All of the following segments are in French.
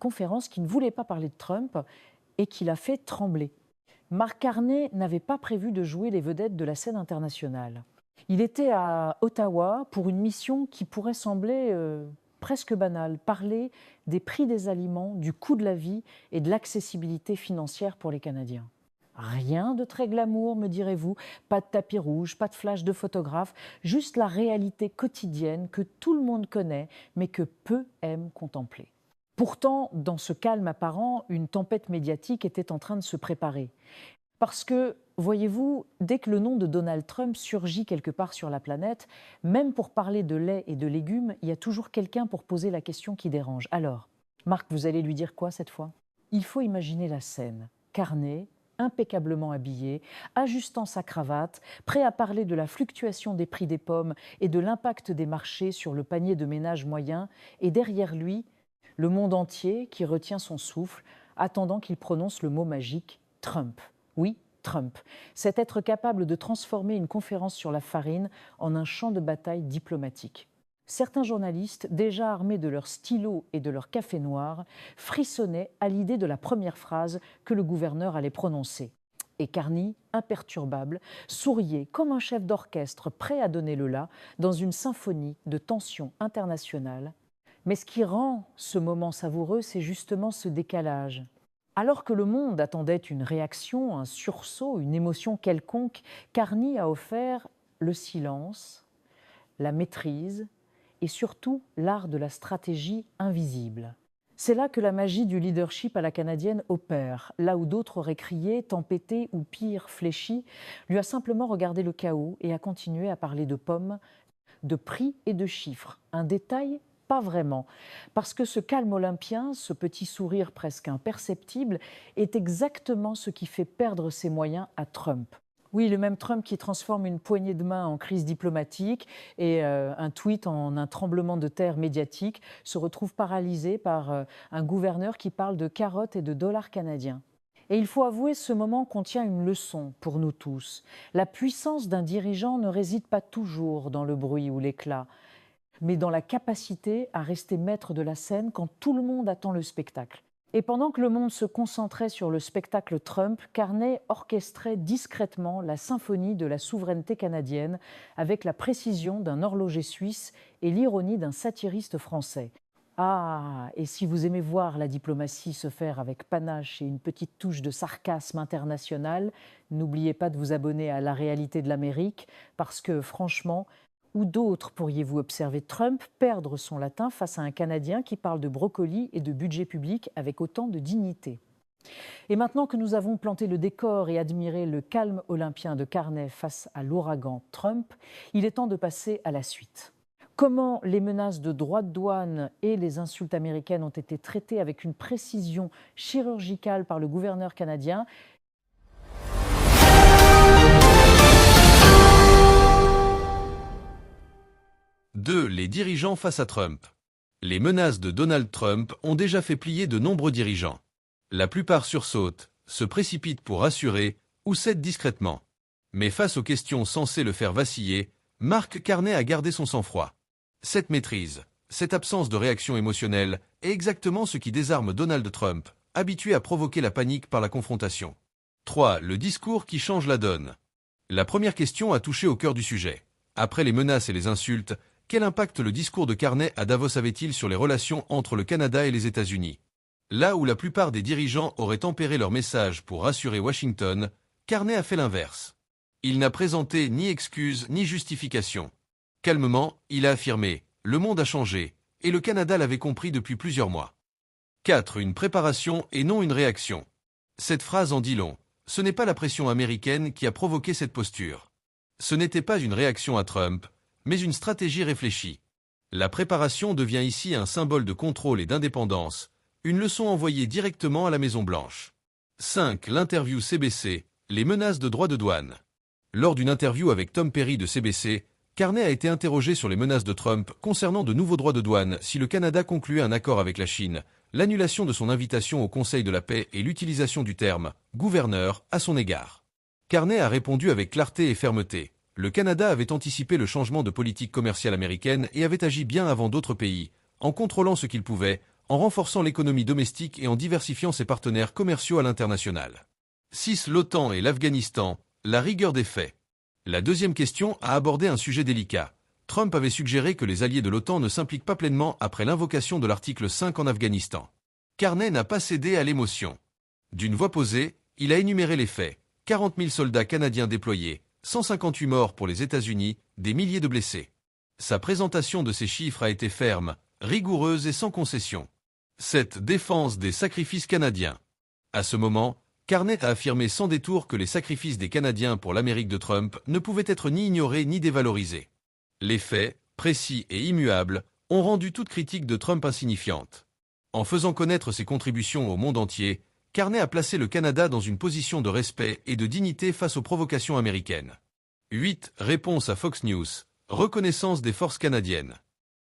conférence qui ne voulait pas parler de Trump et qui l'a fait trembler. Mark Carney n'avait pas prévu de jouer les vedettes de la scène internationale. Il était à Ottawa pour une mission qui pourrait sembler presque banale, parler des prix des aliments, du coût de la vie et de l'accessibilité financière pour les Canadiens. Rien de très glamour, me direz-vous, pas de tapis rouge, pas de flash de photographe, juste la réalité quotidienne que tout le monde connaît, mais que peu aiment contempler. Pourtant, dans ce calme apparent, une tempête médiatique était en train de se préparer. Parce que, voyez-vous, dès que le nom de Donald Trump surgit quelque part sur la planète, même pour parler de lait et de légumes, il y a toujours quelqu'un pour poser la question qui dérange. Alors, Marc, vous allez lui dire quoi cette fois? Il faut imaginer la scène. Carney, impeccablement habillé, ajustant sa cravate, prêt à parler de la fluctuation des prix des pommes et de l'impact des marchés sur le panier de ménage moyen, et derrière lui, le monde entier qui retient son souffle, attendant qu'il prononce le mot magique « Trump ». Oui, Trump, cet être capable de transformer une conférence sur la farine en un champ de bataille diplomatique. Certains journalistes, déjà armés de leurs stylos et de leur café noir, frissonnaient à l'idée de la première phrase que le gouverneur allait prononcer. Et Carney, imperturbable, souriait comme un chef d'orchestre prêt à donner le la dans une symphonie de tensions internationales. Mais ce qui rend ce moment savoureux, c'est justement ce décalage. Alors que le monde attendait une réaction, un sursaut, une émotion quelconque, Carney a offert le silence, la maîtrise et surtout l'art de la stratégie invisible. C'est là que la magie du leadership à la canadienne opère. Là où d'autres auraient crié, tempêté ou pire, fléchi, lui a simplement regardé le chaos et a continué à parler de pommes, de prix et de chiffres. Un détail? Pas vraiment, parce que ce calme olympien, ce petit sourire presque imperceptible, est exactement ce qui fait perdre ses moyens à Trump. Oui, le même Trump qui transforme une poignée de main en crise diplomatique et un tweet en un tremblement de terre médiatique se retrouve paralysé par un gouverneur qui parle de carottes et de dollars canadiens. Et il faut avouer, ce moment contient une leçon pour nous tous. La puissance d'un dirigeant ne réside pas toujours dans le bruit ou l'éclat, mais dans la capacité à rester maître de la scène quand tout le monde attend le spectacle. Et pendant que le monde se concentrait sur le spectacle Trump, Carney orchestrait discrètement la symphonie de la souveraineté canadienne avec la précision d'un horloger suisse et l'ironie d'un satiriste français. Ah, et si vous aimez voir la diplomatie se faire avec panache et une petite touche de sarcasme international, n'oubliez pas de vous abonner à La Réalité de l'Amérique, parce que franchement, où d'autres pourriez-vous observer Trump perdre son latin face à un Canadien qui parle de brocoli et de budget public avec autant de dignité? Et maintenant que nous avons planté le décor et admiré le calme olympien de Carney face à l'ouragan Trump, il est temps de passer à la suite. Comment les menaces de droits de douane et les insultes américaines ont été traitées avec une précision chirurgicale par le gouverneur canadien? Les dirigeants face à Trump. Les menaces de Donald Trump ont déjà fait plier de nombreux dirigeants. La plupart sursautent, se précipitent pour rassurer ou cèdent discrètement. Mais face aux questions censées le faire vaciller, Mark Carney a gardé son sang-froid. Cette maîtrise, cette absence de réaction émotionnelle est exactement ce qui désarme Donald Trump, habitué à provoquer la panique par la confrontation. 3. Le discours qui change la donne. La première question a touché au cœur du sujet. Après les menaces et les insultes, quel impact le discours de Carney à Davos avait-il sur les relations entre le Canada et les États-Unis? Là où la plupart des dirigeants auraient tempéré leur message pour rassurer Washington, Carney a fait l'inverse. Il n'a présenté ni excuses ni justification. Calmement, il a affirmé « Le monde a changé » et le Canada l'avait compris depuis plusieurs mois. 4. Une préparation et non une réaction. Cette phrase en dit long. Ce n'est pas la pression américaine qui a provoqué cette posture. Ce n'était pas une réaction à Trump, mais une stratégie réfléchie. La préparation devient ici un symbole de contrôle et d'indépendance, une leçon envoyée directement à la Maison-Blanche. 5. L'interview CBC, les menaces de droits de douane. Lors d'une interview avec Tom Perry de CBC, Carney a été interrogé sur les menaces de Trump concernant de nouveaux droits de douane si le Canada concluait un accord avec la Chine, l'annulation de son invitation au Conseil de la paix et l'utilisation du terme « gouverneur » à son égard. Carney a répondu avec clarté et fermeté. Le Canada avait anticipé le changement de politique commerciale américaine et avait agi bien avant d'autres pays, en contrôlant ce qu'il pouvait, en renforçant l'économie domestique et en diversifiant ses partenaires commerciaux à l'international. 6. L'OTAN et l'Afghanistan, la rigueur des faits. La deuxième question a abordé un sujet délicat. Trump avait suggéré que les alliés de l'OTAN ne s'impliquent pas pleinement après l'invocation de l'article 5 en Afghanistan. Carney n'a pas cédé à l'émotion. D'une voix posée, il a énuméré les faits. 40 000 soldats canadiens déployés, 158 morts pour les États-Unis, des milliers de blessés. Sa présentation de ces chiffres a été ferme, rigoureuse et sans concession. 7. Défense des sacrifices canadiens. À ce moment, Carney a affirmé sans détour que les sacrifices des Canadiens pour l'Amérique de Trump ne pouvaient être ni ignorés ni dévalorisés. Les faits, précis et immuables, ont rendu toute critique de Trump insignifiante. En faisant connaître ses contributions au monde entier, Carney a placé le Canada dans une position de respect et de dignité face aux provocations américaines. 8. Réponse à Fox News. Reconnaissance des forces canadiennes.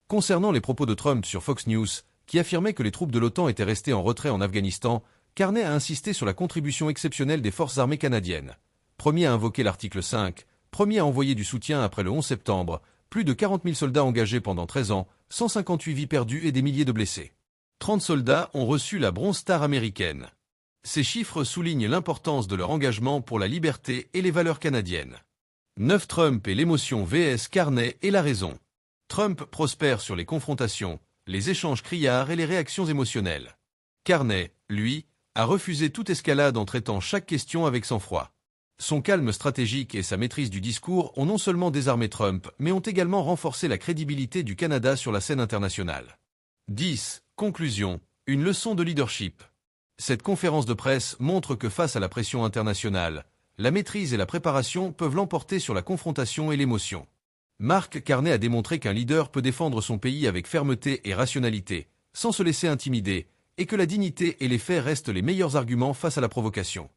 Concernant les propos de Trump sur Fox News, qui affirmait que les troupes de l'OTAN étaient restées en retrait en Afghanistan, Carney a insisté sur la contribution exceptionnelle des forces armées canadiennes. Premier à invoquer l'article 5, premier à envoyer du soutien après le 11 septembre, plus de 40 000 soldats engagés pendant 13 ans, 158 vies perdues et des milliers de blessés. 30 soldats ont reçu la Bronze Star américaine. Ces chiffres soulignent l'importance de leur engagement pour la liberté et les valeurs canadiennes. 9. Trump et l'émotion vs Carney et la raison. Trump prospère sur les confrontations, les échanges criards et les réactions émotionnelles. Carney, lui, a refusé toute escalade en traitant chaque question avec sang-froid. Son calme stratégique et sa maîtrise du discours ont non seulement désarmé Trump, mais ont également renforcé la crédibilité du Canada sur la scène internationale. 10. Conclusion. Une leçon de leadership. Cette conférence de presse montre que face à la pression internationale, la maîtrise et la préparation peuvent l'emporter sur la confrontation et l'émotion. Mark Carney a démontré qu'un leader peut défendre son pays avec fermeté et rationalité, sans se laisser intimider, et que la dignité et les faits restent les meilleurs arguments face à la provocation.